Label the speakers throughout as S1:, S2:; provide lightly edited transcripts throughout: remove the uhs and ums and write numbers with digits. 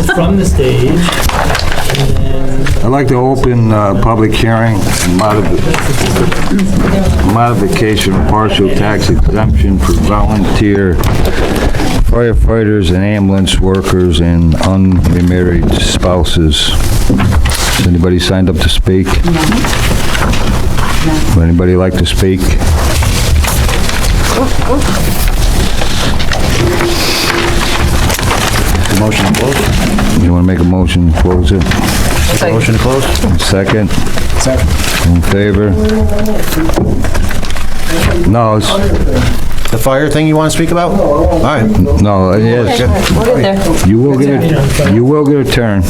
S1: from the stage.
S2: I'd like to open public hearing, modification of partial tax exemption for volunteer firefighters and ambulance workers and unremarried spouses. Has anybody signed up to speak? Would anybody like to speak?
S3: Motion to close?
S2: You want to make a motion to close it?
S3: Motion to close?
S2: Second?
S3: Second.
S2: In favor? No, it's,
S3: The fire thing you want to speak about? All right.
S2: no, yes.
S4: We'll get there.
S2: You will get a turn.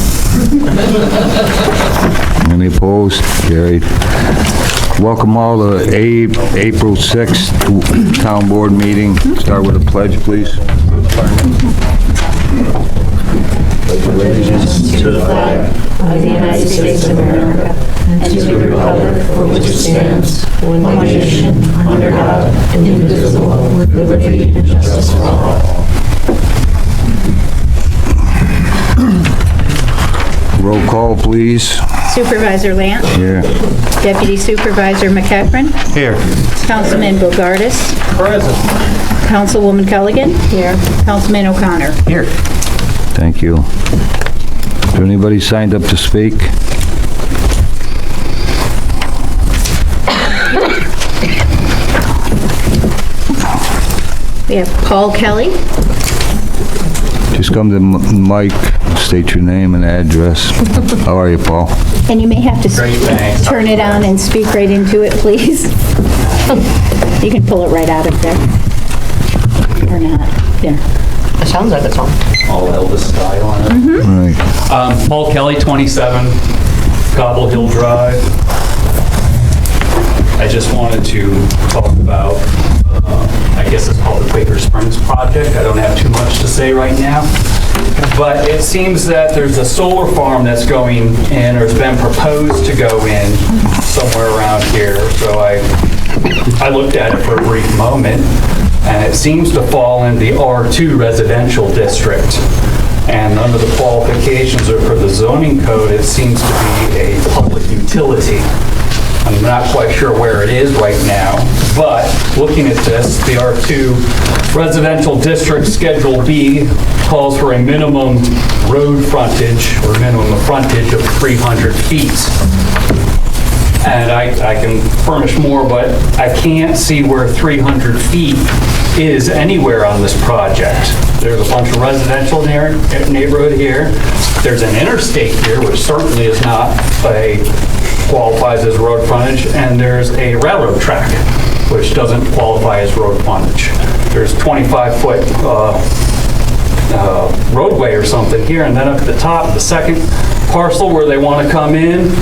S2: Any opposed? Carried. Welcome all to April 6th Town Board meeting. Start with a pledge, please.
S4: To the flag of the United States of America and to the republic for which it stands, one nation, under God, indivisible, with liberty and justice for all.
S2: Roll call, please.
S5: Supervisor Lance.
S2: Here.
S5: Deputy Supervisor McEachran.
S3: Here.
S5: Councilman Bogardus.
S1: Present.
S5: Councilwoman Culligan. Here. Councilman O'Connor.
S3: Here.
S2: Thank you. Is there anybody signed up to speak?
S5: We have Paul Kelly.
S2: Just come to the mic, state your name and address. How are you, Paul?
S5: And you may have to turn it on and speak right into it, please. You can pull it right out of there. Or not. There.
S4: It sounds like it's on.
S1: All Elvis style on it.
S2: Right.
S1: Paul Kelly, 27 Cobble Hill Drive. I just wanted to talk about, I guess it's called the Quaker Springs Project. I don't have too much to say right now. But it seems that there's a solar farm that's going in, or has been proposed to go in somewhere around here. So I looked at it for a brief moment, and it seems to fall in the R2 residential district. And under the qualifications or for the zoning code, it seems to be a public utility. I'm not quite sure where it is right now, but looking at this, the R2 residential district Schedule B calls for a minimum road frontage or minimum frontage of 300 feet. And I can furnish more, but I can't see where 300 feet is anywhere on this project. There's a bunch of residential neighborhood here. There's an interstate here, which certainly is not qualifies as road frontage, and there's a railroad track, which doesn't qualify as road frontage. There's 25-foot roadway or something here, and then up at the top, the second parcel where they want to come in,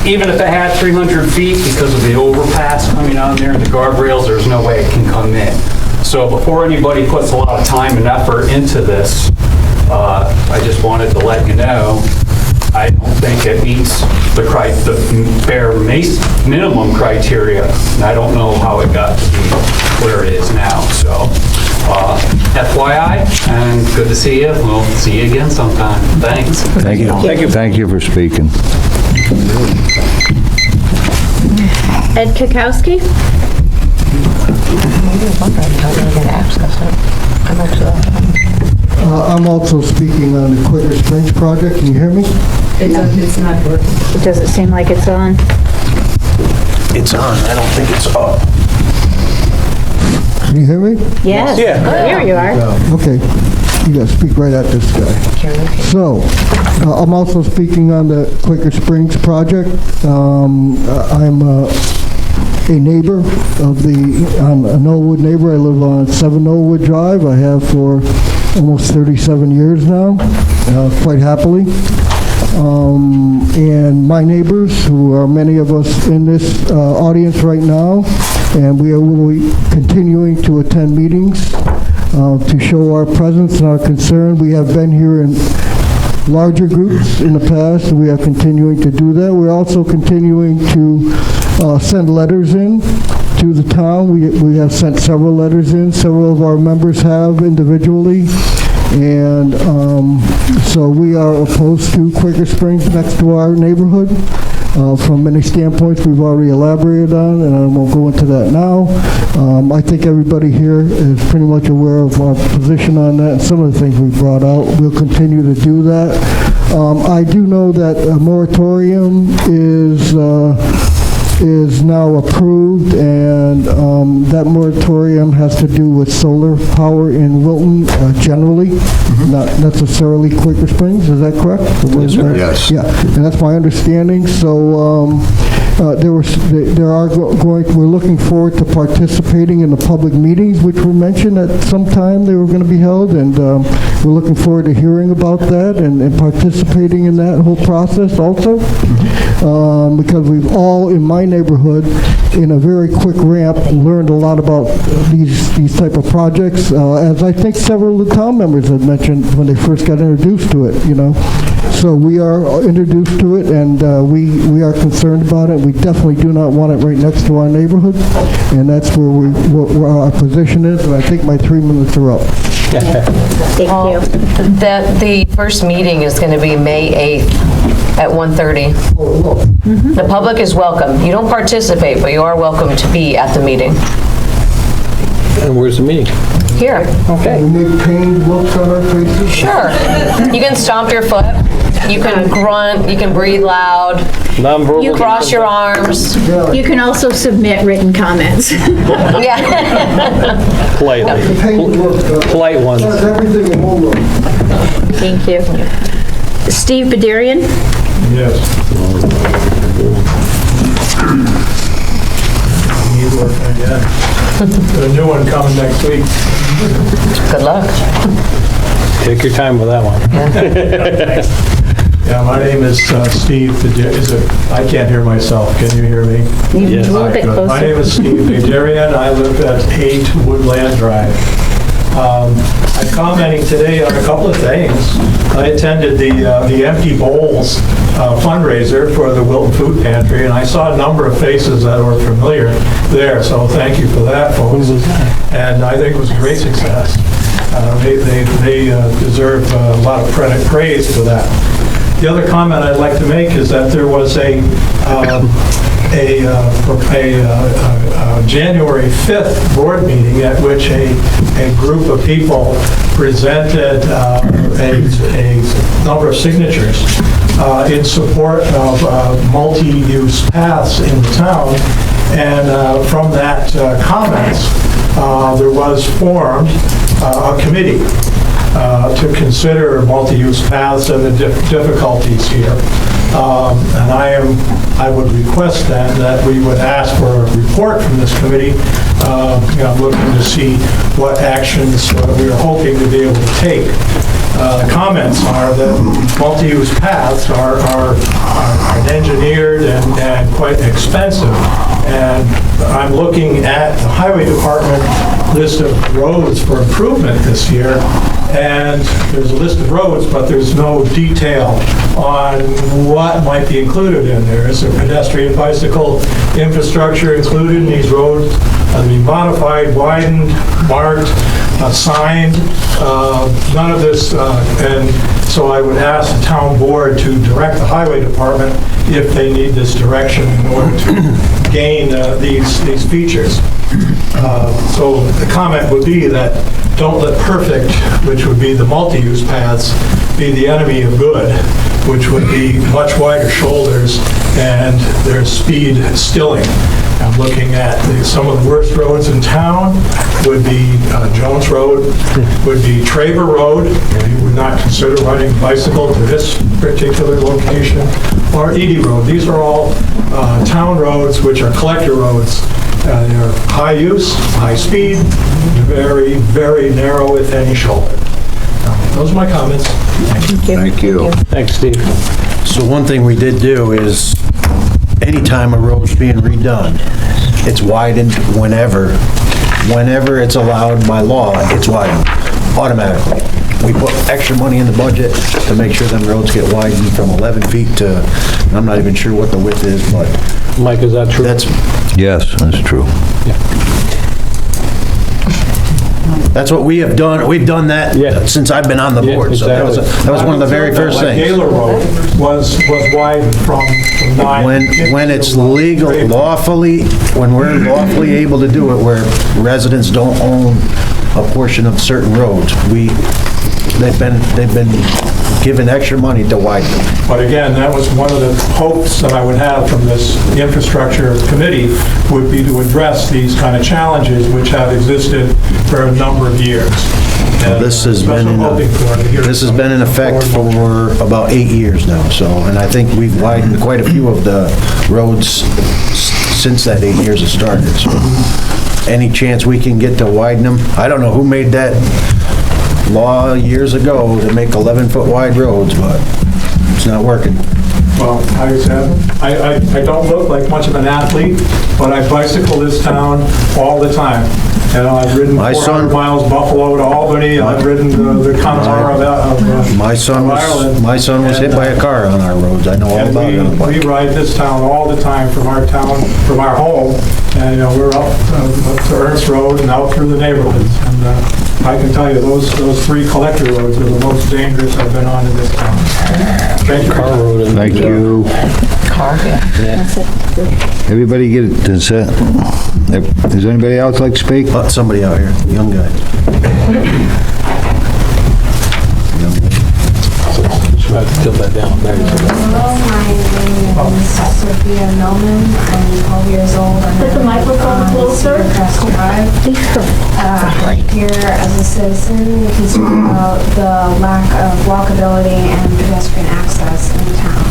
S1: even if it had 300 feet, because of the overpass coming on there and the guardrails, there's no way it can come in. So before anybody puts a lot of time and effort into this, I just wanted to let you know, I don't think it meets the bare minimum criteria, and I don't know how it got to be where it is now. So FYI, and good to see you. We'll see you again sometime. Thanks.
S2: Thank you. Thank you for speaking.
S5: Ed Kukowski.
S6: I'm also speaking on the Quaker Springs project. Can you hear me?
S4: It's not working.
S5: It doesn't seem like it's on.
S3: It's on. I don't think it's off.
S6: Can you hear me?
S5: Yes.
S3: Yeah.
S5: There you are.
S6: Okay. You gotta speak right at this guy. So, I'm also speaking on the Quaker Springs project. I'm a neighbor of a Knollwood neighbor. I live on 7 Knollwood Drive. I have for almost 37 years now, quite happily. And my neighbors, who are many of us in this audience right now, and we will be continuing to attend meetings to show our presence and our concern. We have been here in larger groups in the past, and we are continuing to do that. We're also continuing to send letters in to the town. We have sent several letters in. Several of our members have individually. And so we are opposed to Quaker Springs next to our neighborhood. From many standpoints we've already elaborated on, and I won't go into that now. I think everybody here is pretty much aware of our position on that and some of the things we brought out. We'll continue to do that. I do know that a moratorium is now approved, and that moratorium has to do with solar power in Wilton generally, not necessarily Quaker Springs. Is that correct?
S2: Yes.
S6: Yeah, and that's my understanding. So we're looking forward to participating in the public meetings, which were mentioned at some time they were going to be held, and we're looking forward to hearing about that and participating in that whole process also, because we've all, in my neighborhood, in a very quick ramp, learned a lot about these type of projects, as I think several of the town members had mentioned when they first got introduced to it, you know. So we are introduced to it, and we are concerned about it. We definitely do not want it right next to our neighborhood, and that's where our position is, and I think my 3 minutes are up.
S5: Thank you.
S7: The first meeting is going to be May 8th at 1:30. The public is welcome. You don't participate, but you are welcome to be at the meeting.
S3: And where's the meeting?
S7: Here.
S3: Okay.
S6: We make pained looks on our faces.
S7: Sure. You can stomp your foot. You can grunt. You can breathe loud.
S3: Non-verbal.
S7: You cross your arms.
S5: You can also submit written comments.
S7: Yeah.
S3: Politely.
S6: Pained look.
S3: Polite ones.
S6: Does everything in one look.
S5: Thank you. Steve Badarian?
S8: Yes. Need work again. A new one coming next week.
S7: Good luck.
S3: Take your time with that one.
S8: Yeah, my name is Steve. I can't hear myself. Can you hear me?
S3: Yes.
S5: A little bit
S8: Good. My name
S5: closer.
S8: is Steve Badarian. I live at 8 Woodland Drive. I'm commenting today on a couple of things. I attended the Empty Bowls fundraiser for the Wilton Food Pantry, and I saw a number of faces that were familiar there, so thank you for that, folks. And I think it was a great success. They deserve a lot of praise for that. The other comment I'd like to make is that there was a January 5th board meeting at which a group of people presented a number of signatures in support of multi-use paths in the town. And from that comments, there was formed a committee to consider multi-use paths and the difficulties here. And I would request then that we would ask for a report from this committee, looking to see what actions we are hoping to be able to take. The comments are that multi-use paths are engineered and quite expensive. And I'm looking at the highway department list of roads for improvement this year, and there's a list of roads, but there's no detail on what might be included in there. Is there pedestrian bicycle infrastructure included in these roads? Are they modified, widened, marked, signed? None of this, and so I would ask the town board to direct the highway department if they need this direction in order to gain these features. So the comment would be that don't let perfect, which would be the multi-use paths, be the enemy of good, which would be much wider shoulders and their speed stilling. I'm looking at some of the worst roads in town would be Jones Road, would be Traver Road, and you would not consider riding a bicycle to this particular location, or Edie Road. These are all town roads which are collector roads. They're high use, high speed, very, very narrow, if any, shoulder. Those are my comments.
S2: Thank you.
S3: Thanks, Steve. So one thing we did do is, anytime a road's being redone, it's widened whenever it's allowed by law, it's widened automatically. We put extra money in the budget to make sure them roads get widened from 11 feet to, I'm not even sure what the width is, but
S9: Mike, is that true?
S3: that's,
S2: Yes, that's true.
S3: That's what we have done. We've done that since I've been on the board. So that was one of the very first
S8: Like
S3: things.
S8: Gaylor Road was widened from 9.
S3: When it's legal, when we're lawfully able to do it, where residents don't own a portion of certain roads, they've been given extra money to widen them.
S8: But again, that was one of the hopes that I would have from this infrastructure committee, would be to address these kind of challenges which have existed for a number of years. And
S3: This has
S8: that's
S3: been
S8: what I'm hoping for, to hear
S3: this has
S8: some
S3: been in effect
S8: forward motion.
S3: for about 8 years now, so, and I think we've widened quite a few of the roads since that 8 years has started, so any chance we can get to widen them, I don't know who made that law years ago to make 11-foot wide roads, but it's not working.
S8: Well, I don't look like much of an athlete, but I bicycle this town all the time. You know, I've ridden
S3: My
S8: 400
S3: son-
S8: miles Buffalo to Albany, I've ridden the contour of
S3: My son
S8: Ireland.
S3: was hit by a car on our roads, I know all about it on a
S8: And we
S3: bike.
S8: ride this town all the time from our home, and, you know, we're up to Ernst Road and out through the neighborhoods. And I can tell you, those 3 collector roads are the most dangerous I've been on in this town. Thank you.
S2: Thank you. Everybody get it, does anybody else like to speak?
S3: Somebody out here, young guy.
S9: Hello, my name is Sophia Millman. I'm 12 years old. I
S5: Put the
S9: live
S5: microphone
S9: on
S5: closer.
S9: Crest Drive. Here as a citizen, concerned about the lack of walkability and pedestrian access in the town.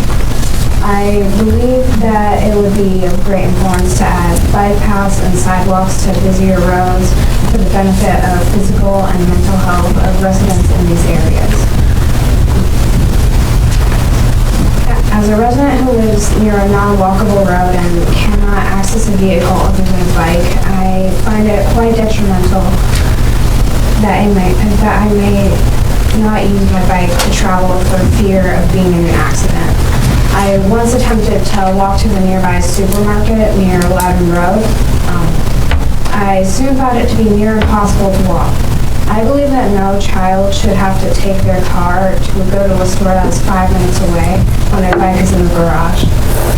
S9: I believe that it would be of great importance to add bike paths and sidewalks to busier roads for the benefit of physical and mental health of residents in these areas. As a resident who lives near a non-walkable road and cannot access a vehicle other than a bike, I find it quite detrimental that I may not use my bike to travel for fear of being in an accident. I once attempted to walk to the nearby supermarket near Loudon Road. I soon found it to be near impossible to walk. I believe that no child should have to take their car to go to a store that's 5 minutes away when their bike is in the garage.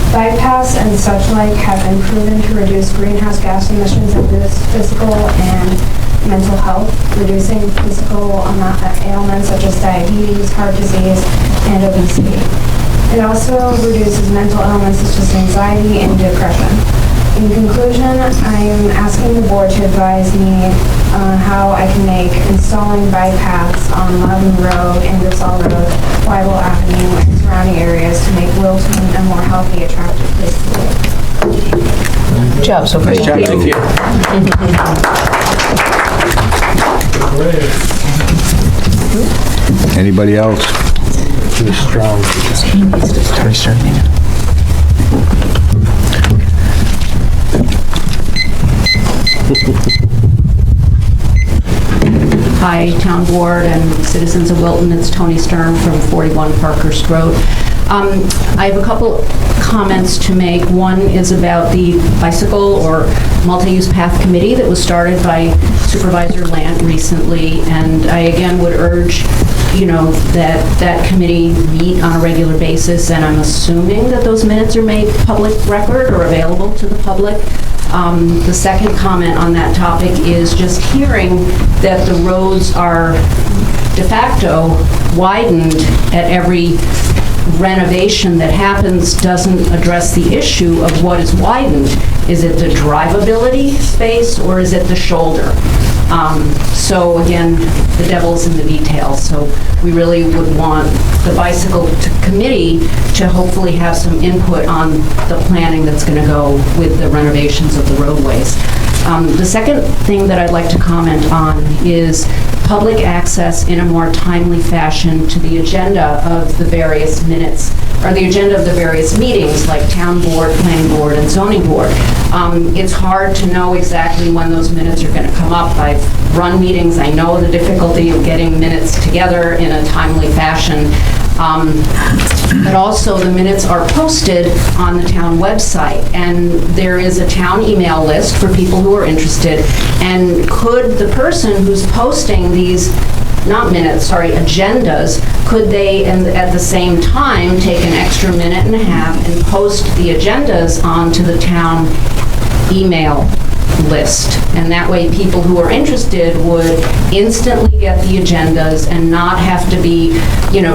S9: Bike paths and such like have been proven to reduce greenhouse gas emissions and boost physical and mental health, reducing physical ailments such as diabetes, heart disease, and obesity. It also reduces mental ailments such as anxiety and depression. In conclusion, I am asking the board to advise me on how I can make installing bike paths on Loudon Road, Ingersoll Road, Wyville Avenue, and surrounding areas to make Wilton a more healthy, attractive place to live.
S7: Good job, Sophia.
S2: Nice job.
S7: Thank you.
S2: Anybody else?
S10: Hi, Town Board and citizens of Wilton. It's Tony Stern from 41 Parkhurst Road. I have a couple comments to make. One is about the bicycle or multi-use path committee that was started by Supervisor Lant recently, and I again would urge, that that committee meet on a regular basis, and I'm assuming that those minutes are made public record or available to the public. The second comment on that topic is just hearing that the roads are de facto widened at every renovation that happens doesn't address the issue of what is widened. Is it the drivability space or is it the shoulder? So again, the devil's in the details. So we really would want the bicycle committee to hopefully have some input on the planning that's going to go with the renovations of the roadways. The second thing that I'd like to comment on is public access in a more timely fashion to the agenda of the various minutes, or the agenda of the various meetings, like town board, planning board, and zoning board. It's hard to know exactly when those minutes are going to come up. I've run meetings. I know the difficulty of getting minutes together in a timely fashion. But also, the minutes are posted on the town website, and there is a town email list for people who are interested. And could the person who's posting these, not minutes, sorry, agendas, could they, and at the same time, take an extra minute and a half and post the agendas onto the town email list? And that way, people who are interested would instantly get the agendas and not have to be,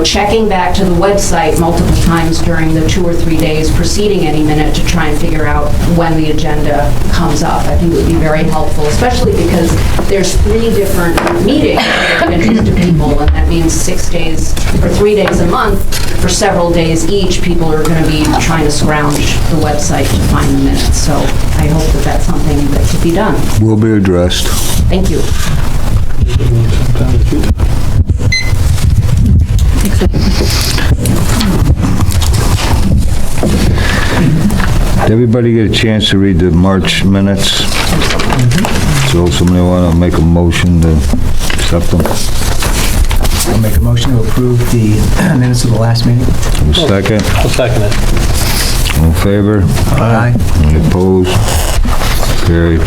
S10: checking back to the website multiple times during the 2 or 3 days preceding any minute to try and figure out when the agenda comes up. I think it would be very helpful, especially because there's 3 different meetings that are of interest to people, and that means 6 days or 3 days a month for several days each. People are going to be trying to scrounge the website to find the minutes. So I hope that that's something that could be done.
S2: Will be addressed.
S10: Thank you.
S2: Did everybody get a chance to read the March minutes? So somebody want to make a motion to accept them?
S11: I'll make a motion to approve the minutes of the last meeting.
S2: A second?
S8: I'll second it.
S2: All in favor?
S11: Aye.
S2: Any opposed? Carried.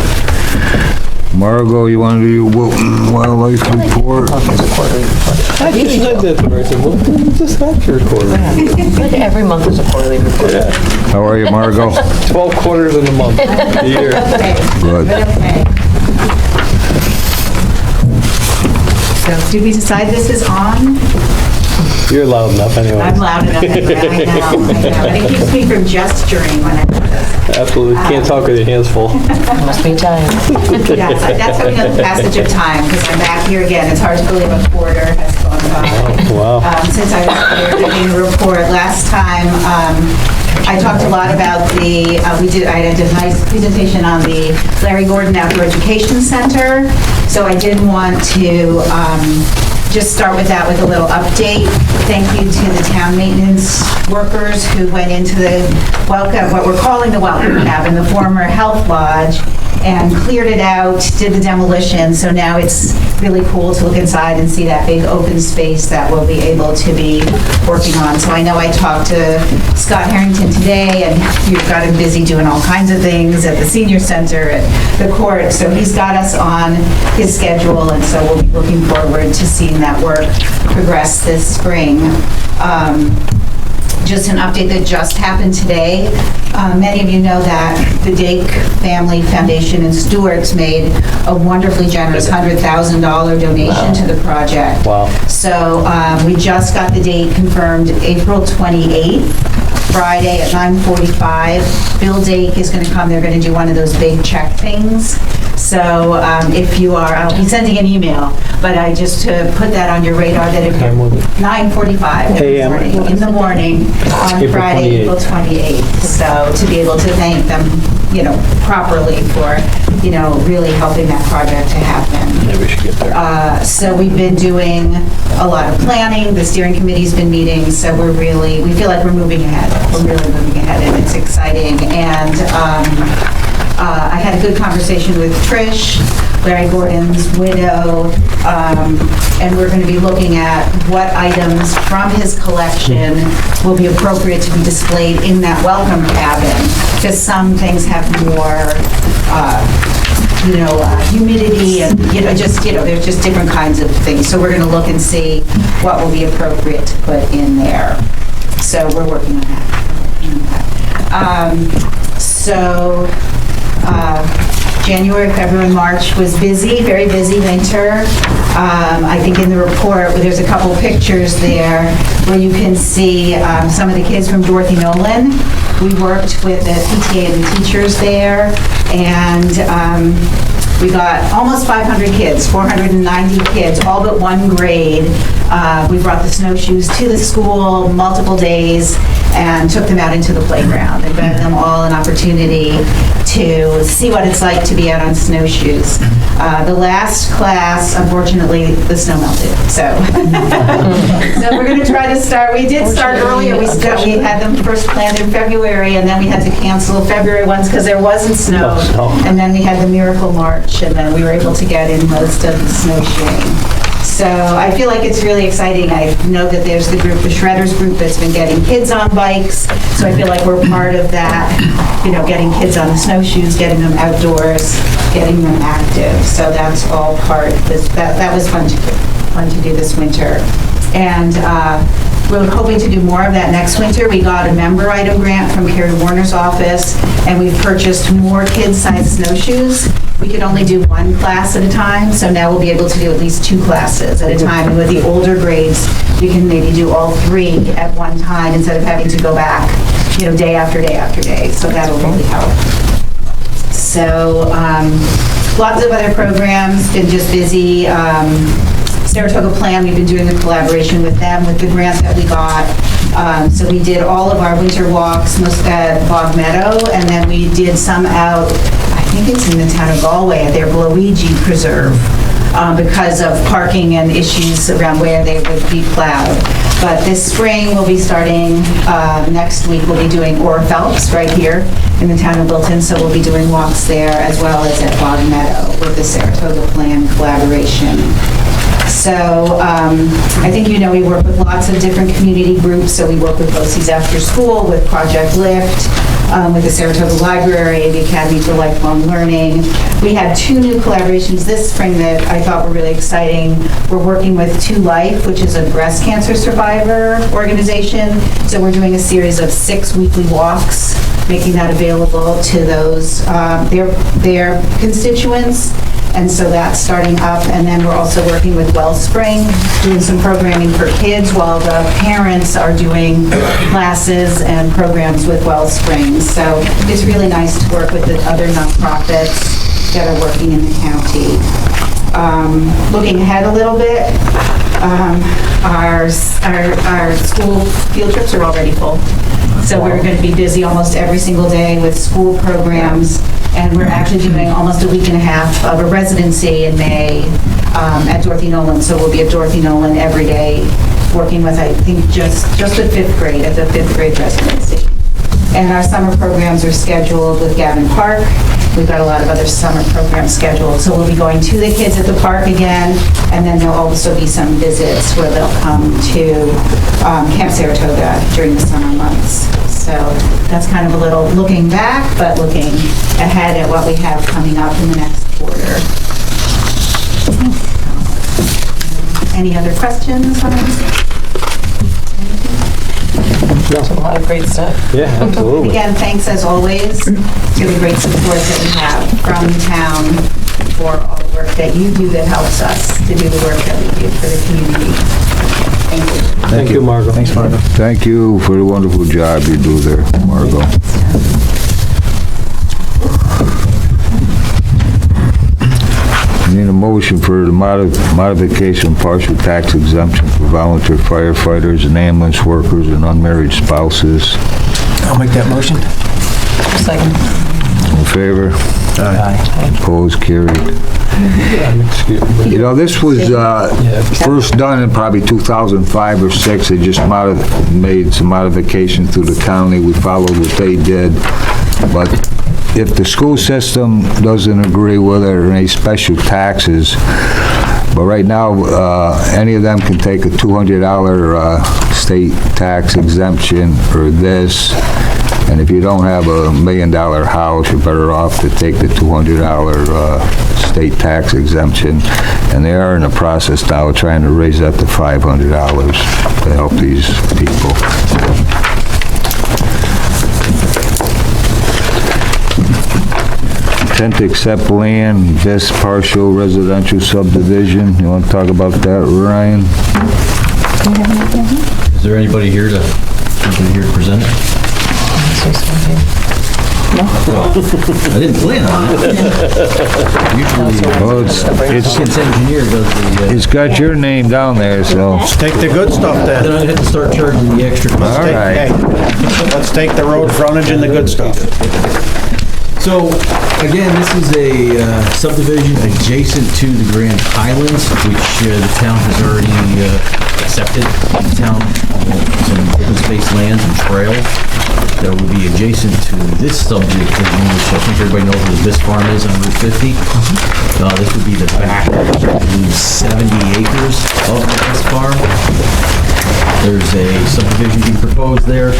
S2: Margot, you want to do your Wilton Wildlife Report?
S12: I just looked at the verse and just not your quarterly.
S7: Every month is a quarterly report.
S2: How are you, Margot?
S12: 12 quarters in a month, a year.
S2: Good.
S13: So, did we decide this is on?
S12: You're loud enough anyway.
S13: I'm loud enough anyway, I know. But it keeps me from gesturing when I do this.
S12: Absolutely, can't talk with your hands full.
S7: Must be tired.
S13: Yes, that's how we know the passage of time, because I'm back here again. It's hard to believe a quarter has gone by.
S12: Wow.
S13: Since I was here giving the report last time, I talked a lot about I did a nice presentation on the Larry Gordon Outdoor Education Center. So I did want to just start with that with a little update. Thank you to the town maintenance workers who went into the what we're calling the welcome cabin, the former health lodge, and cleared it out, did the demolition. So now it's really cool to look inside and see that big open space that we'll be able to be working on. So I know I talked to Scott Harrington today, and you've got him busy doing all kinds of things at the senior center, at the court. So he's got us on his schedule, and so we'll be looking forward to seeing that work progress this spring. Just an update that just happened today. Many of you know that the Dake Family Foundation in Stewart's made a wonderfully generous $100,000 donation to the project.
S12: Wow.
S13: So we just got the date confirmed, April 28th, Friday at 9:45. Bill Dake is going to come. They're going to do one of those big check things. So if you are, I'll be sending an email, but I just to put that on your radar that if you're 9:45 in the morning on Friday, April 28th. So to be able to thank them, properly for, really helping that project to happen.
S12: Yeah, we should get there.
S13: So we've been doing a lot of planning. The steering committee's been meeting, so we feel like we're moving ahead. We're really moving ahead, and it's exciting. And I had a good conversation with Trish, Larry Gordon's widow, and we're going to be looking at what items from his collection will be appropriate to be displayed in that welcome cabin, because some things have more humidity and, there's just different kinds of things. So we're going to look and see what will be appropriate to put in there. So we're working on that. January, February, March was busy, very busy winter. I think in the report, there's a couple pictures there where you can see some of the kids from Dorothy Nolan. We worked with the PTA and the teachers there, and we got almost 500 kids, 490 kids, all but one grade. We brought the snowshoes to the school multiple days and took them out into the playground and gave them all an opportunity to see what it's like to be out on snowshoes. The last class, unfortunately, the snow melted. So we're going to try to start. We did start earlier. We had them first planned in February, and then we had to cancel February ones because there wasn't snow. And then we had the Miracle March, and then we were able to get in most of the snowshoeing. So I feel like it's really exciting. I know that there's the group, the Shredders group, that's been getting kids on bikes. So I feel like we're part of that, you know, getting kids on the snowshoes, getting them outdoors, getting them active. So that's all part, that was fun to do this winter. And we're hoping to do more of that next winter. We got a member item grant from Carrie Warner's office, and we've purchased more kid-sized snowshoes. We could only do one class at a time, so now we'll be able to do at least 2 classes at a time. And with the older grades, we can maybe do all 3 at one time instead of having to go back, you know, day after day after day. So that'll really help. So lots of other programs, been just busy. Saratoga Plan, we've been doing the collaboration with them with the grant that we got. So we did all of our winter walks, most at Bog Meadow, and then we did some out, I think it's in the town of Galway, at their Bloegie Preserve, because of parking and issues around where they would be plowed. But this spring, we'll be starting, next week, we'll be doing Ora Phelps right here in the town of Wilton, so we'll be doing walks there as well as at Bog Meadow with the Saratoga Plan collaboration. So I think you know we work with lots of different community groups. So we work with BOCES After School, with Project Lift, with the Saratoga Library, the Academy for Lifelong Learning. We had 2 new collaborations this spring that I thought were really exciting. We're working with 2 Life, which is a breast cancer survivor organization. So we're doing a series of 6 weekly walks, making that available to those, their constituents. And so that's starting up. And then we're also working with Wellspring, doing some programming for kids while the parents are doing classes and programs with Wellspring. So it's really nice to work with the other nonprofits that are working in the county. Looking ahead a little bit, our school field trips are already full. So we're going to be busy almost every single day with school programs, and we're actually doing almost a week and a half of a residency in May at Dorothy Nolan. So we'll be at Dorothy Nolan every day, working with, I think, just the 5th grade, at the 5th grade residency. And our summer programs are scheduled with Gavin Park. We've got a lot of other summer programs scheduled. So we'll be going to the kids at the park again, and then there'll also be some visits where they'll come to Camp Saratoga during the summer months. So that's kind of a little looking back, but looking ahead at what we have coming up in the next quarter. Any other questions on this?
S7: A lot of great stuff.
S12: Yeah, absolutely.
S13: Again, thanks as always for the great support that we have from the town for all the work that you do that helps us to do the work that we do for the community. Thank you.
S12: Thank you, Margot. Thanks, Margot.
S2: Thank you for the wonderful job you do there, Margot. Need a motion for the modification partial tax exemption for volunteer firefighters and ambulance workers and unmarried spouses.
S11: I'll make that motion.
S7: Second.
S2: All in favor?
S11: Aye.
S2: Opposed, carried. You know, this was first done in probably 2005 or 6. They just made some modifications through the county. We followed what they did. But if the school system doesn't agree with it or any special taxes, but right now, any of them can take a $200 state tax exemption or this. And if you don't have $1 million house, you're better off to take the $200 state tax exemption. And they are in the process now of trying to raise that to $500 to help these people. Intent to accept land, this partial residential subdivision. You want to talk about that, Ryan?
S14: Is there anybody here to present it? No. Well, I didn't plan on it. Usually,
S2: well, it's
S14: engineer does the...
S2: it's got your name down there, so...
S3: Let's take the good stuff then.
S14: Then I'd have to start charging the extra.
S2: All right.
S3: Let's take the road frontage and the good stuff.
S14: So, again, this is a subdivision adjacent to the Grand Highlands, which the town has already accepted. The town some open space lands and trails that would be adjacent to this subdivision, which I think everybody knows where this farm is on Route 50. This would be the back, I believe, 70 acres of this farm. There's a subdivision being proposed there.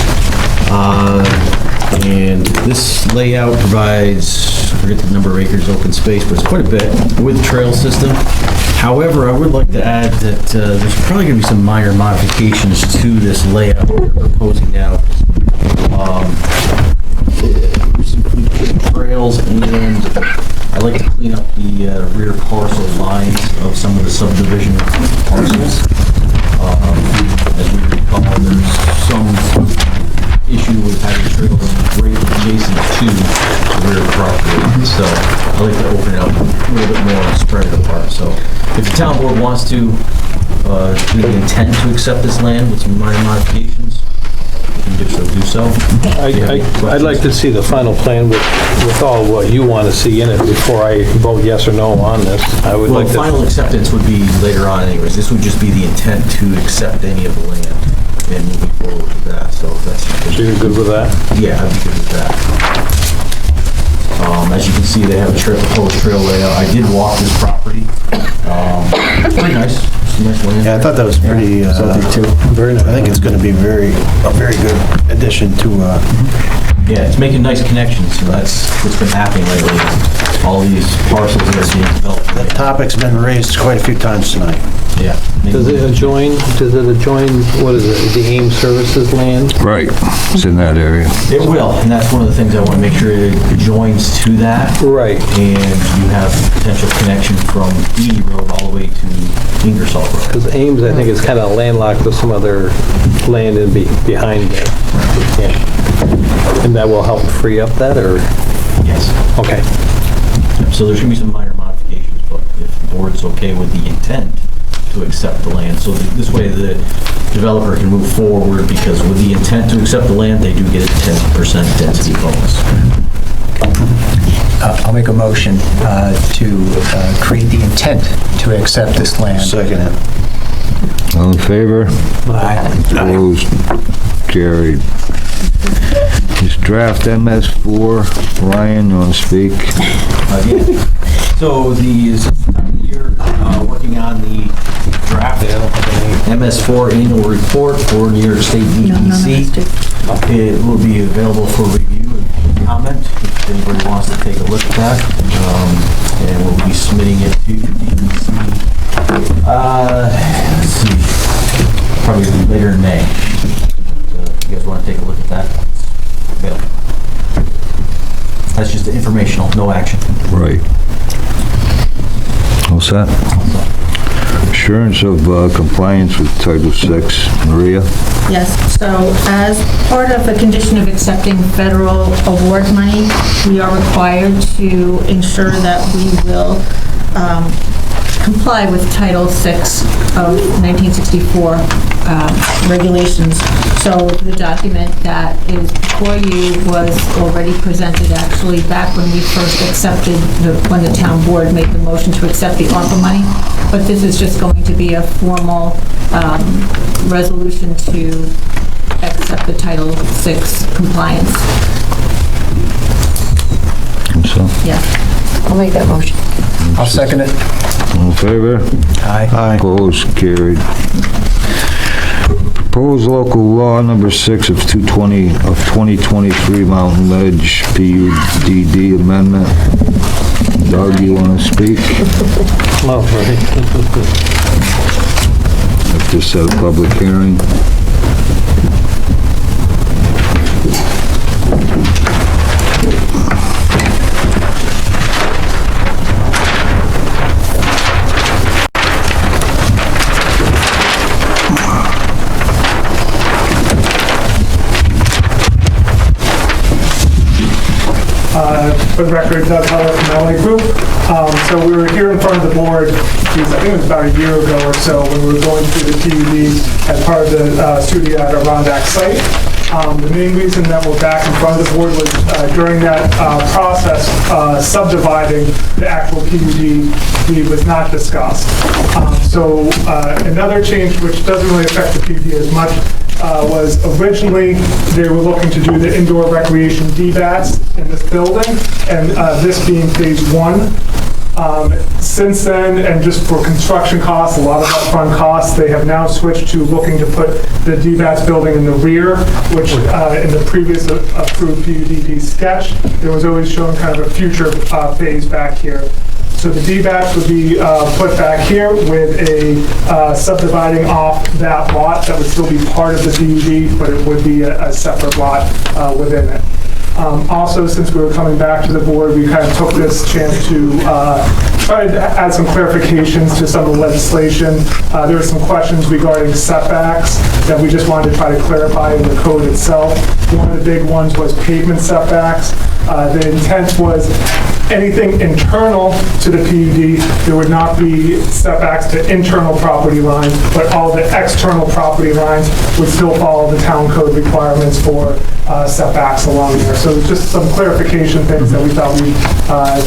S14: And this layout provides, I forget the number of acres open space, but it's quite a bit with trail system. However, I would like to add that there's probably going to be some minor modifications to this layout we're proposing now. Some trails, and I like to clean up the rear parcel lines of some of the subdivision parcels. As we recall, there's some issue with having trails right adjacent to the rear property. So I like to open it up a little bit more and spread it apart. So if the town board wants to do the intent to accept this land with some minor modifications, we can do so.
S12: I'd like to see the final plan with all what you want to see in it before I vote yes or no on this. I would like to.
S14: Final acceptance would be later on anyways. This would just be the intent to accept any of the land and moving forward with that. So if that's.
S12: So you're good with that?
S14: Yeah, I'd be good with that. As you can see, they have a proposed trail layout. I did walk this property. It's pretty nice. It's a nice land.
S3: Yeah, I thought that was pretty,
S12: Very nice.
S3: I think it's gonna be a very good addition to,
S14: Yeah, it's making nice connections, so that's what's been happening lately. All these parcels that are being developed.
S3: the topic's been raised quite a few times tonight.
S14: Yeah.
S12: Does it adjoin, what is it, the AIM Services land?
S2: Right, it's in that area.
S14: It will, and that's one of the things I want to make sure it adjoins to that.
S12: Right.
S14: And you have potential connection from Edie Road all the way to Ingersoll Road.
S12: Because Ames, I think, is kind of landlocked with some other land behind there. Yeah. And that will help free up that, or?
S14: Yes.
S12: Okay.
S14: So there's going to be some minor modifications, but if the board's okay with the intent to accept the land, so this way the developer can move forward, because with the intent to accept the land, they do get a 10% density bonus.
S11: I'll make a motion to create the intent to accept this land.
S3: Second it.
S2: All in favor?
S11: Aye.
S2: Opposed? Carried. Is draft MS4, Ryan, you want to speak?
S14: So this time of the year, working on the draft MS4 annual report for New York State DEC. It will be available for review and comment if anybody wants to take a look at that. And we'll be submitting it to DEC, let's see, probably later in May. So if you guys want to take a look at that, it's available. That's just informational, no action.
S2: Right. All set? Assurance of compliance with Title VI. Maria?
S4: Yes, so as part of the condition of accepting federal award money, we are required to ensure that we will comply with Title VI of 1964 regulations. So the document that is before you was already presented actually back when we first accepted, when the town board made the motion to accept the ARPA money. But this is just going to be a formal resolution to accept the Title VI compliance.
S2: So,
S4: Yes.
S7: I'll make that motion.
S11: I'll second it.
S2: all in favor?
S11: Aye.
S2: Opposed? Carried. Proposed local law number 6 of 2023 Mountain Ledge PUDD amendment. Doug, you want to speak?
S12: Oh, right.
S2: Have to set a public hearing.
S8: For the record, Doug Heller from LA Group. So we were here in front of the board, I think it was about a year ago or so, when we were going through the PUD as part of the studio at our Rondack site. The main reason that we're back in front of the board was during that process, subdividing the actual PUD was not discussed. So another change, which doesn't really affect the PUD as much,
S15: was originally, they were looking to do the indoor recreation DBATS in this building, and this being phase 1. Since then, and just for construction costs, a lot of upfront costs, they have now switched to looking to put the DBATS building in the rear, which in the previous approved PUDP sketch, there was always shown kind of a future phase back here. So the DBATS would be put back here with a subdividing off that lot that would still be part of the PUD, but it would be a separate lot within it. Also, since we were coming back to the board, we kind of took this chance to try to add some clarifications to some of the legislation. There were some questions regarding setbacks that we just wanted to try to clarify in the code itself. One of the big ones was pavement setbacks. The intent was anything internal to the PUD, there would not be setbacks to internal property lines, but all the external property lines would still follow the town code requirements for setbacks along there. So just some clarification things that we thought we'd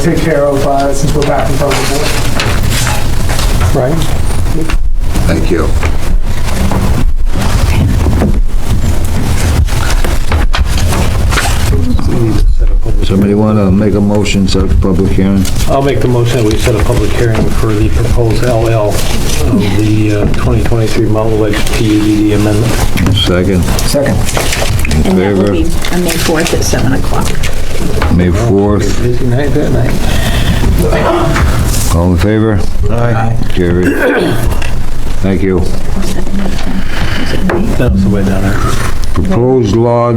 S15: take care of since we're back in front of the board.
S12: Right.
S2: Thank you. Somebody want to make a motion, set up a public hearing?
S12: I'll make the motion that we set a public hearing for the proposed LL of the 2023 Mountain Ledge PUD amendment.
S2: Second.
S11: Second.
S2: In
S5: And that will
S2: favor?
S5: be on May 4th at 7 o'clock.
S2: May 4th.
S12: Busy night that night.
S2: All in favor?
S3: Aye.
S2: Carried. Thank you.
S12: That's the way down there.
S2: Proposed law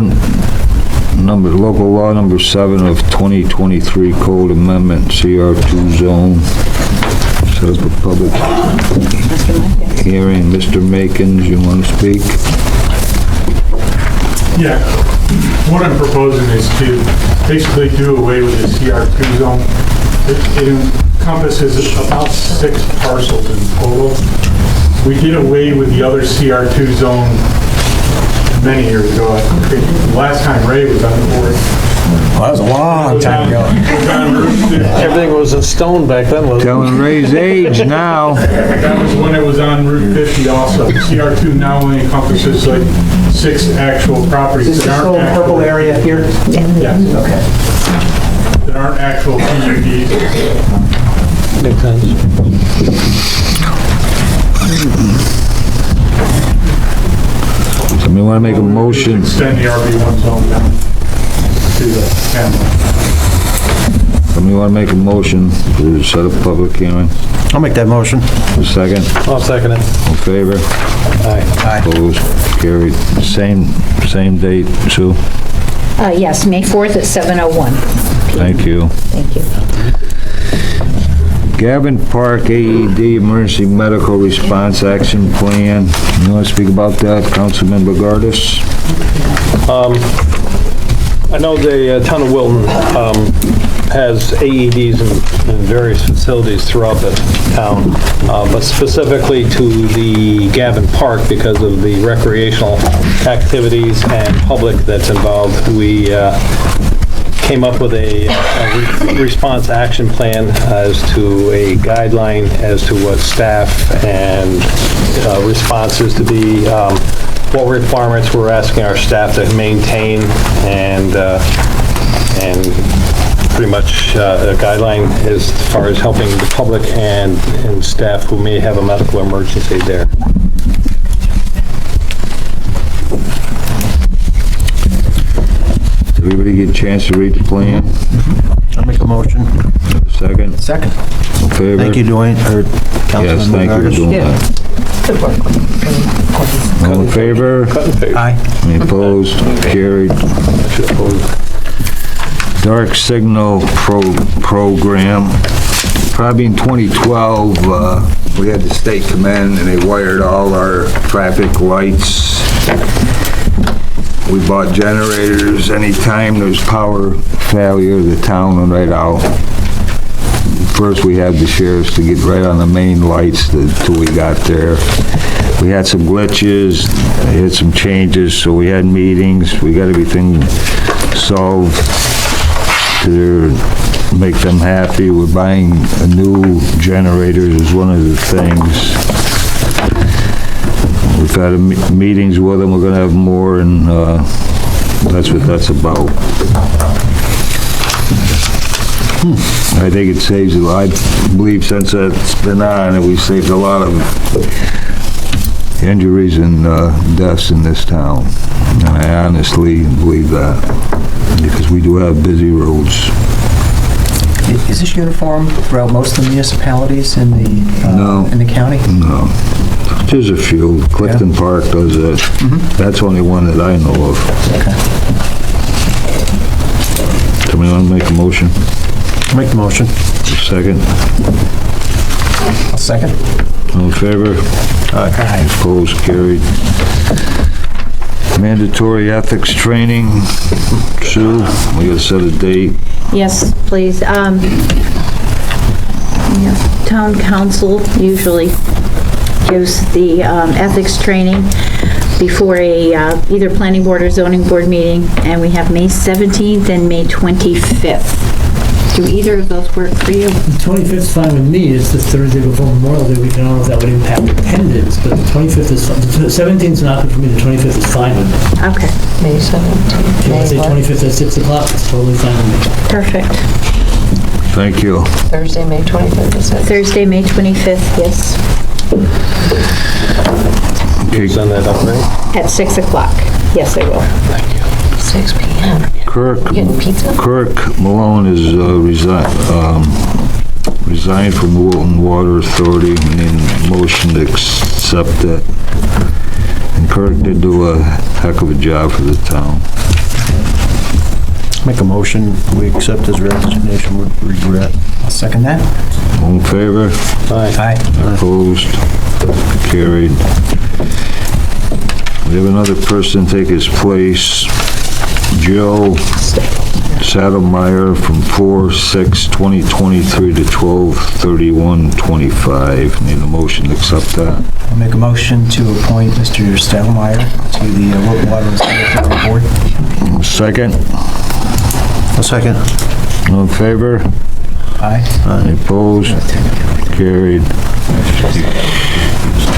S2: local law number 7 of 2023 code amendment CR2 zone. Set up a public hearing. Mr. Makins, you want to speak?
S8: Yeah, what I'm proposing is to basically do away with the CR2 zone. It encompasses about 6 parcels in total. We did away with the other CR2 zone many years ago. I think the last time Ray was on the board.
S11: Well, that was a long time ago.
S12: Everything was in stone back then, wasn't it?
S2: Telling Ray's age now.
S8: That was when it was on Route 50 also. CR2 now only encompasses like 6 actual properties.
S11: Is this
S8: that
S11: little
S8: aren't
S11: purple
S8: actual-
S11: area here?
S8: Yes,
S11: Okay.
S8: that aren't actual PUDs.
S12: Makes sense.
S2: Somebody want to make a motion?
S8: Extend the RB1 zone down to the Canada.
S2: Somebody want to make a motion to set up a public hearing?
S3: I'll make that motion.
S2: A second?
S12: I'll second it.
S2: In favor?
S12: Aye.
S2: Opposed? Carried. Same date, Sue?
S5: Yes, May 4th at 7:01.
S2: Thank you.
S5: Thank you.
S2: Gavin Park AED Emergency Medical Response Action Plan. You want to speak about that, Councilmember Gardis?
S12: I know the town of Wilton has AEDs in various facilities throughout the town, but specifically to the Gavin Park, because of the recreational activities and public that's involved, we came up with a response action plan as to a guideline as to what staff and responses to be, what requirements we're asking our staff to maintain, and pretty much a guideline as far as helping the public and staff who may have a medical emergency there.
S2: Did everybody get a chance to read the plan?
S3: I'll make a motion.
S2: Second?
S11: Second.
S2: In favor?
S3: Thank you, Dwayne, or Councilman
S2: Yes, thank you for doing that. All in favor?
S11: Aye.
S2: Any opposed? Carried. Dark signal program. Probably in 2012, we had the state come in and they wired all our traffic lights. We bought generators. Anytime there's power failure, the town went right out. First, we had the sheriffs to get right on the main lights till we got there. We had some glitches, had some changes, so we had meetings. We got everything solved to make them happy. We're buying a new generator is one of the things. We've had meetings with them, we're gonna have more, and that's what that's about. I think it saves, I believe since it's been on, we saved a lot of injuries and deaths in this town. And I honestly believe that, because we do have busy roads.
S11: Is this uniform throughout most of the municipalities in the,
S2: No.
S11: in the county?
S2: No. There's a few. Clifton Park does it. That's the only one that I know of.
S11: Okay.
S2: Somebody want to make a motion?
S3: Make the motion.
S2: Second?
S11: I'll second.
S2: All in favor?
S11: Aye.
S2: Opposed, carried. Mandatory ethics training. Sue, we gotta set a date.
S5: Yes, please. Town council usually gives the ethics training before a either planning board or zoning board meeting, and we have May 17th and May 25th. Do either of those work for you?
S16: The 25th is fine with me. It's the Thursday before Memorial Day weekend. I don't know if that would impact attendance, but the 25th is fine. The 17th is not good for me. The 25th is fine with me.
S5: Okay.
S7: May 17th.
S16: If you want to say 25th at 6 o'clock, it's totally fine with me.
S5: Perfect.
S2: Thank you.
S7: Thursday, May 25th, is it?
S5: Thursday, May 25th, yes,
S2: Okay.
S12: Send that up, right?
S5: at 6 o'clock. Yes, I will.
S7: 6 p.m.
S2: Kirk
S7: Getting pizza?
S2: Malone is resigned from Wilton Water Authority. We need a motion to accept it. And Kirk did do a heck of a job for the town.
S3: Make a motion, we accept his resignation with regret.
S11: I'll second that.
S2: All in favor?
S11: Aye.
S2: Opposed? Carried. We have another person take his place, Joe Saddlemeyer, from 4/6/2023 to 12/31/25. Need a motion to accept that.
S11: I'll make a motion to appoint Mr. Stadelmeyer to the Wilton Water and Sanitary Board.
S2: Second?
S3: A second.
S2: All in favor?
S11: Aye.
S2: Any opposed? Carried.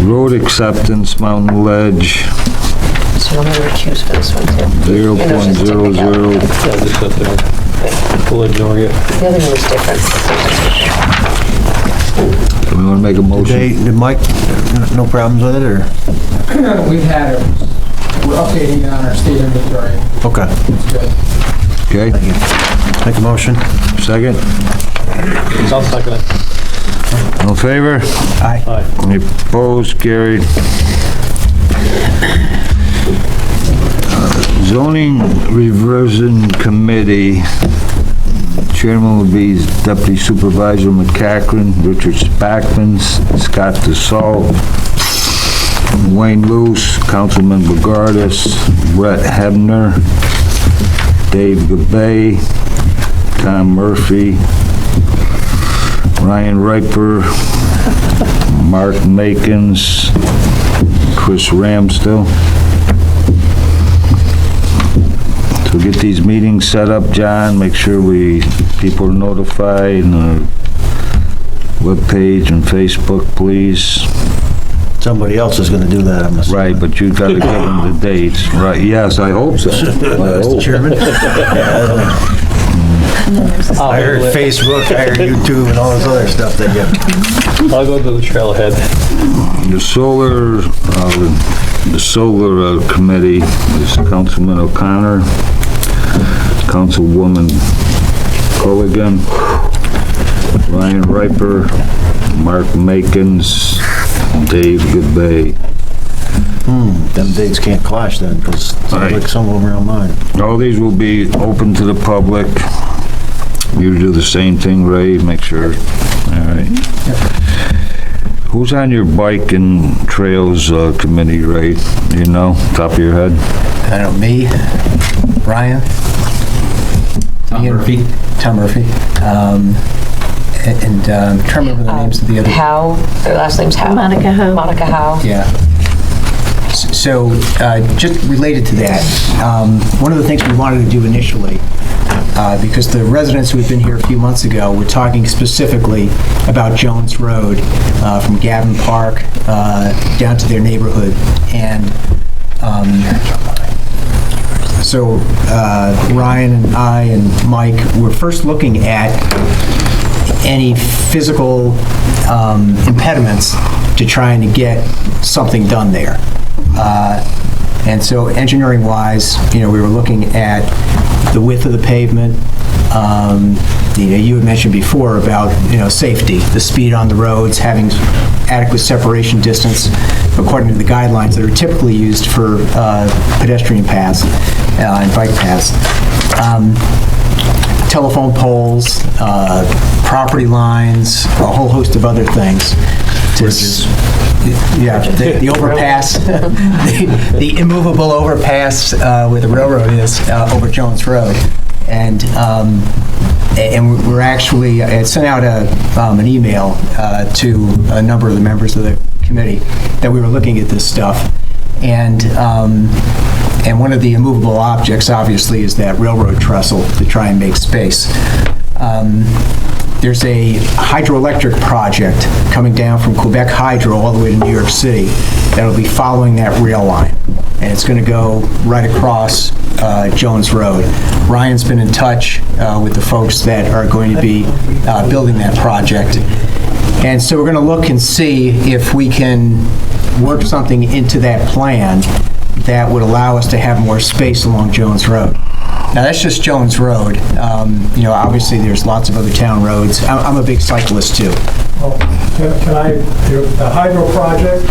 S2: Road acceptance, Mountain Ledge,
S7: So I'm going to recuse for this one, too.
S2: 0.00.
S12: Yeah, just sit there. We'll ignore you.
S7: The other one was different.
S2: Do we want to make a motion?
S3: Did Mike, no problems with it, or?
S17: We've had it. We're updating it on our state inventory.
S3: Okay.
S17: It's good.
S2: Okay,
S3: Make a motion.
S2: second?
S12: I'll second it.
S2: All in favor?
S11: Aye.
S12: Aye.
S2: Any opposed? Carried. Zoning Reversion Committee, Chairman will be Deputy Supervisor McCachran, Richard Spackman, Scott DeSalt, Wayne Luce, Councilman Bogardus, Brett Hebner, Dave Gabay, Tom Murphy, Ryan Riper, Mark Makins, Chris Ramsdell. So get these meetings set up, John, make sure people are notified, and our webpage and Facebook, please.
S3: Somebody else is gonna do that, I'm assuming.
S2: Right, but you gotta give them the dates, right, yes, I hope so.
S3: Mr. Chairman? I heard Facebook, I heard YouTube, and all this other stuff that you...
S12: I'll go to the trailhead.
S2: The solar committee is Councilman O'Connor, Councilwoman Colligan, Ryan Riper, Mark Makins, Dave Goodbay.
S3: Them dates can't clash then, because it's like some of them are on mine.
S2: All these will be open to the public. You do the same thing, Ray, make sure. All right. Who's on your bike and trails committee, Ray? You know, top of your head?
S11: I don't know, me, Brian. Tom Murphy. Tom Murphy. And I'm trying to remember the names of the other.
S7: Howe, their last name's Howe.
S5: Monica Howe.
S7: Monica Howe.
S11: Yeah. So, just related to that, one of the things we wanted to do initially because the residents who had been here a few months ago were talking specifically about Jones Road, from Gavin Park down to their neighborhood. And so Ryan and I and Mike were first looking at any physical impediments to trying to get something done there. And so engineering-wise, we were looking at the width of the pavement. You had mentioned before about, safety, the speed on the roads, having adequate separation distance according to the guidelines that are typically used for pedestrian paths and bike paths. Telephone poles, property lines, a whole host of other things.
S14: Bridges.
S11: Yeah, the overpass, the immovable overpass where the railroad is over Jones Road. And we're actually, I sent out an email to a number of the members of the committee that we were looking at this stuff. And one of the immovable objects, obviously, is that railroad trestle to try and make space. There's a hydroelectric project coming down from Quebec Hydro all the way to New York City that'll be following that rail line. And it's going to go right across Jones Road. Ryan's been in touch with the folks that are going to be building that project. And so we're going to look and see if we can work something into that plan that would allow us to have more space along Jones Road. Now, that's just Jones Road. Obviously, there's lots of other town roads. I'm a big cyclist, too.
S8: Well, the hydro project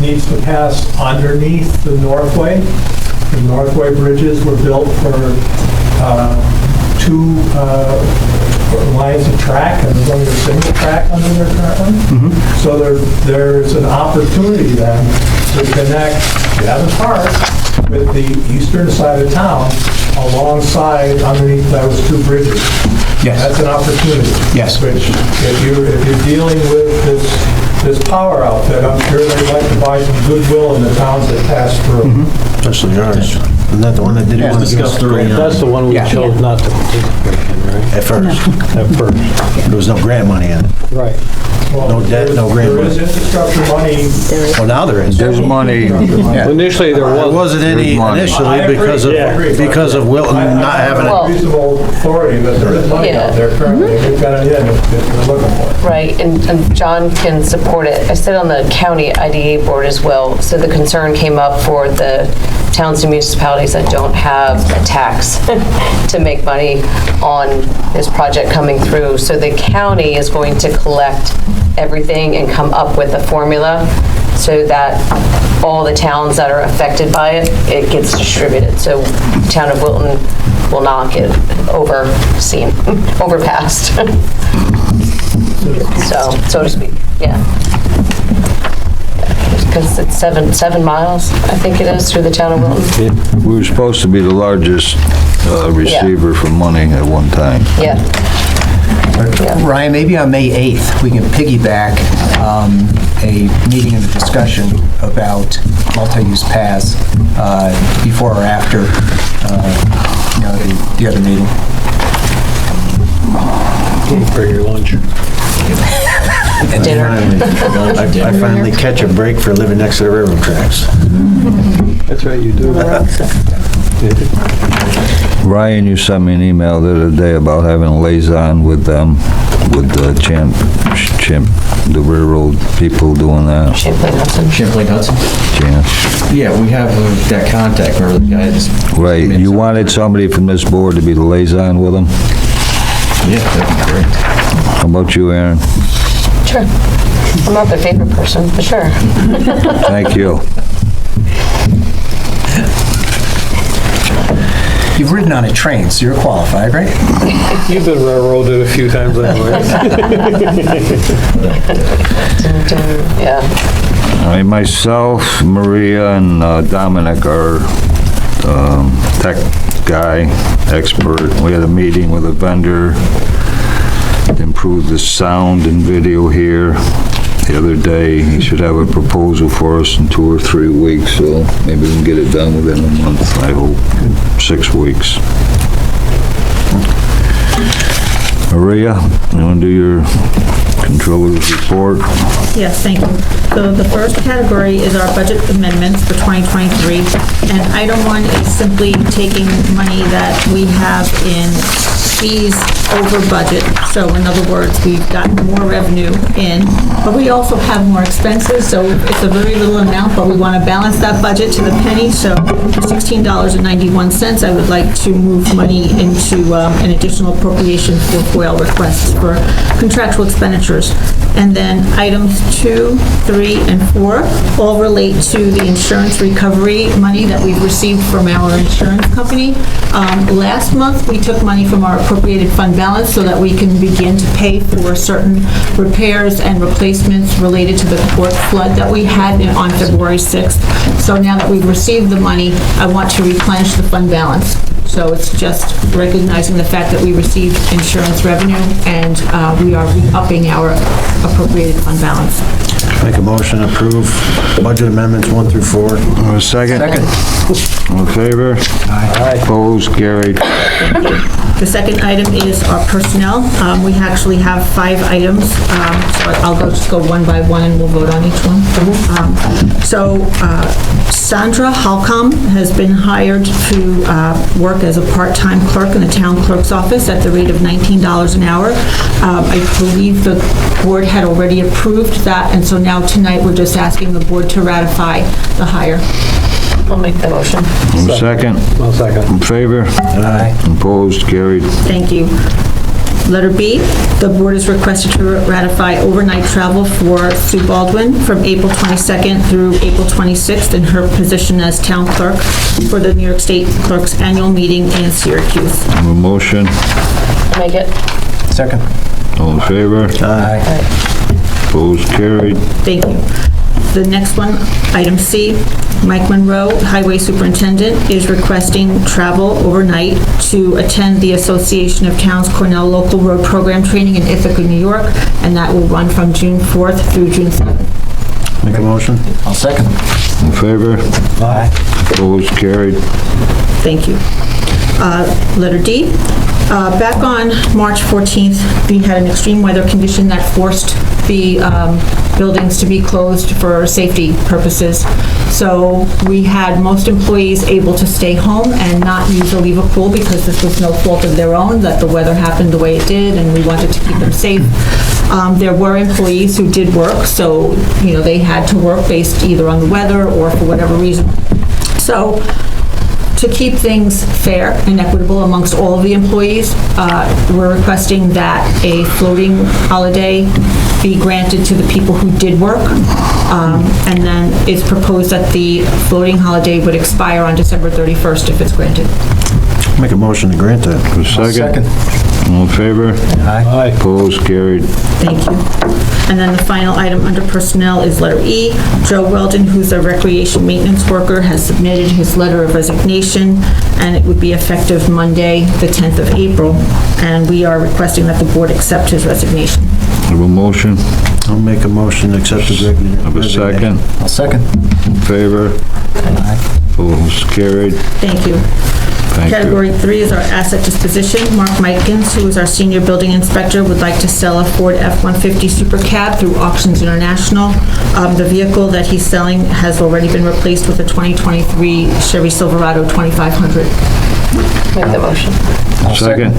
S8: needs to pass underneath the Northway. The Northway bridges were built for two lines of track, and there's only a single track under there currently. So there's an opportunity then to connect Gavin Park with the eastern side of town alongside underneath those two bridges.
S11: Yes.
S8: That's an opportunity.
S11: Yes.
S8: Which, if you're dealing with this power outfit, I'm sure they'd like to buy some goodwill in the towns that pass through.
S3: Especially ours. Isn't that the one that didn't want to go through?
S12: That's the one we chose not to participate in, right?
S3: At first.
S12: At first.
S3: There was no grant money in it.
S12: Right.
S3: No debt, no grant
S8: There
S3: money.
S8: is infrastructure money.
S3: Well, now there is.
S2: There's money.
S12: Initially, there
S3: There
S12: was.
S3: wasn't any initially because of Wilton not having
S8: I have
S3: it.
S8: reasonable authority that there is money out there currently. We've got it in if you're looking for it.
S7: Right, and John can support it. I sit on the county IDA board as well, so the concern came up for the towns and municipalities that don't have a tax to make money on this project coming through. So the county is going to collect everything and come up with a formula so that all the towns that are affected by it, it gets distributed. So the town of Wilton will not get overpassed. So to speak, yeah. Because it's 7 miles, I think it is, through the town of Wilton.
S2: We were supposed to be the largest receiver for money at one time.
S7: Yeah.
S11: Ryan, maybe on May 8th, we can piggyback a meeting and a discussion about multi-use paths before or after the other meeting.
S12: Bring your lunch.
S7: Dinner.
S3: I finally catch a break for living next to the railroad tracks.
S12: That's right, you do.
S2: Ryan, you sent me an email the other day about having a liaison with them, with the the railroad people doing that.
S7: Champlain Hudson.
S14: Champlain Hudson?
S2: Yeah.
S14: Yeah, we have that contact, remember the guy that's...
S2: Right, you wanted somebody from this board to be the liaison with them?
S14: Yeah, that'd be great.
S2: How about you, Aaron?
S7: Sure. I'm not their favorite person, but sure.
S2: Thank you.
S11: You've ridden on a train, so you're qualified, right?
S12: You've been railroaded a few times anyway.
S7: Yeah.
S2: All right, myself, Maria, and Dominic are tech guy, expert. We had a meeting with a vendor to improve the sound and video here the other day. He should have a proposal for us in 2 or 3 weeks, so maybe we can get it done within a month, I hope, 6 weeks. Maria, you want to do your controller's report?
S5: Yes, thank you. So the first category is our budget amendments for 2023, and item 1 is simply taking money that we have in fees over budget. So in other words, we've gotten more revenue in, but we also have more expenses, so it's a very little amount, but we want to balance that budget to the penny, so $16.91, I would like to move money into an additional appropriation for FOIL requests for contractual expenditures. And then items 2, 3, and 4 all relate to the insurance recovery money that we've received from our insurance company. Last month, we took money from our appropriated fund balance so that we can begin to pay for certain repairs and replacements related to the court flood that we had on February 6th. So now that we've received the money, I want to replenish the fund balance. So it's just recognizing the fact that we received insurance revenue and we are upping our appropriated fund balance.
S3: Make a motion to approve budget amendments 1 through 4.
S2: Second?
S3: Second.
S2: All in favor? Aye. Opposed, carried.
S5: The second item is our personnel. We actually have 5 items, so I'll just go one by one and we'll vote on each one. Sandra Halcom has been hired to work as a part-time clerk in the town clerk's office at the rate of $19 an hour. I believe the board had already approved that, and so now tonight we're just asking the board to ratify the hire.
S7: I'll make the motion.
S2: Second?
S12: I'll second.
S2: In favor?
S3: Aye.
S2: Opposed, carried.
S5: Thank you. Letter B, the board is requested to ratify overnight travel for Sue Baldwin from April 22nd through April 26th in her position as town clerk for the New York State Clerk's annual meeting in Syracuse.
S2: A motion?
S7: Make it.
S3: Second.
S2: All in favor?
S3: Aye.
S2: Opposed, carried.
S5: Thank you. The next one, item C, Mike Monroe, Highway Superintendent, is requesting travel overnight to attend the Association of Towns Cornell Local Road Program Training in Ithaca, New York, and that will run from June 4th through June 7th.
S3: Make a motion. I'll second.
S2: In favor?
S3: Aye.
S2: Opposed, carried.
S5: Thank you. Letter D, back on March 14th, we had an extreme weather condition that forced the buildings to be closed for safety purposes. So we had most employees able to stay home and not use the leave accrual because this was no fault of their own, that the weather happened the way it did and we wanted to keep them safe. There were employees who did work, so they had to work based either on the weather or for whatever reason. So to keep things fair and equitable amongst all of the employees, we're requesting that a floating holiday be granted to the people who did work. And then it's proposed that the floating holiday would expire on December 31st if it's granted.
S3: Make a motion to grant that.
S2: Second? All in favor?
S3: Aye.
S2: Opposed, carried.
S5: Thank you. And then the final item under personnel is letter E. Joe Weldon, who's a recreation maintenance worker, has submitted his letter of resignation, and it would be effective Monday, the 10th of April. And we are requesting that the board accept his resignation.
S2: Have a motion?
S3: I'll make a motion to accept the resignation.
S2: Have a second?
S3: I'll second.
S2: In favor?
S3: Aye.
S2: Opposed, carried.
S5: Thank you.
S2: Thank you.
S5: Category 3 is our asset disposition. Mark Mikens, who is our senior building inspector, would like to sell a Ford F-150 Super Cab through Auctions International. The vehicle that he's selling has already been replaced with a 2023 Chevy Silverado 2500.
S7: Make the motion.
S2: Second?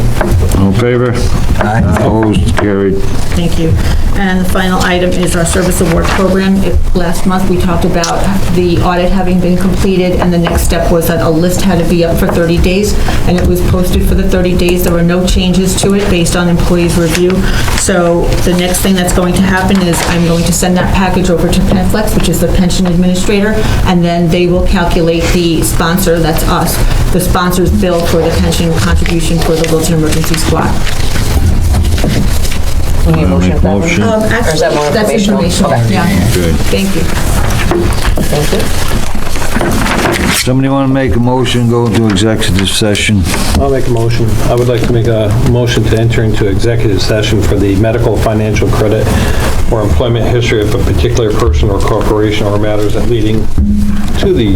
S2: All in favor?
S3: Aye.
S2: Opposed, carried.
S5: Thank you. And the final item is our service award program. Last month, we talked about the audit having been completed, and the next step was that a list had to be up for 30 days, and it was posted for the 30 days. There were no changes to it based on employees' review. So the next thing that's going to happen is I'm going to send that package over to Penflex, which is the pension administrator, and then they will calculate the sponsor, that's us, the sponsor's bill for the pension contribution for the Wilton Emergency Squad.
S7: You need a motion for that one?
S2: Motion.
S7: Or is that more
S5: That's
S7: informational?
S5: informational,
S7: Okay.
S5: yeah.
S2: Good.
S5: Thank you.
S7: Thank you.
S2: Somebody want to make a motion, go into executive session?
S12: I'll make a motion. I would like to make a motion to enter into executive session for the medical, financial credit, or employment history of a particular person or corporation or matters that leading to the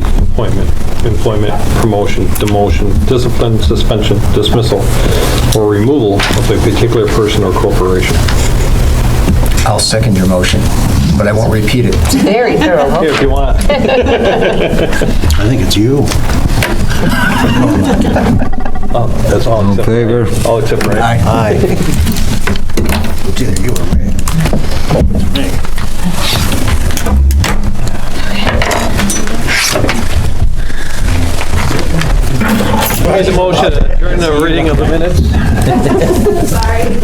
S12: employment, promotion, demotion, discipline, suspension, dismissal, or removal of a particular person or corporation.
S11: I'll second your motion, but I won't repeat it.
S7: Very thorough.
S12: Here, if you want.
S3: I think it's you.
S12: Oh, that's all.
S2: All in
S12: except
S2: favor?
S12: Ray. All except Ray.
S3: Aye. It's either you or me.
S12: There's a motion during the reading of the minutes.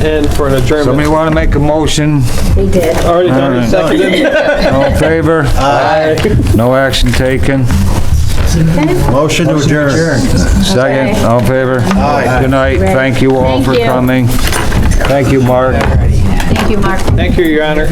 S12: And for an adjournment.
S2: Somebody want to make a motion?
S5: We did.
S12: Already done, and seconded.
S2: All in favor?
S12: Aye.
S2: No action taken?
S3: Motion to adjourn.
S2: Second, all in favor?
S3: Aye.
S2: Good night,
S5: Right.
S2: thank you all
S5: Thank
S2: for
S5: you.
S2: coming. Thank you, Mark.
S5: Thank you, Mark.
S12: Thank you, Your Honor.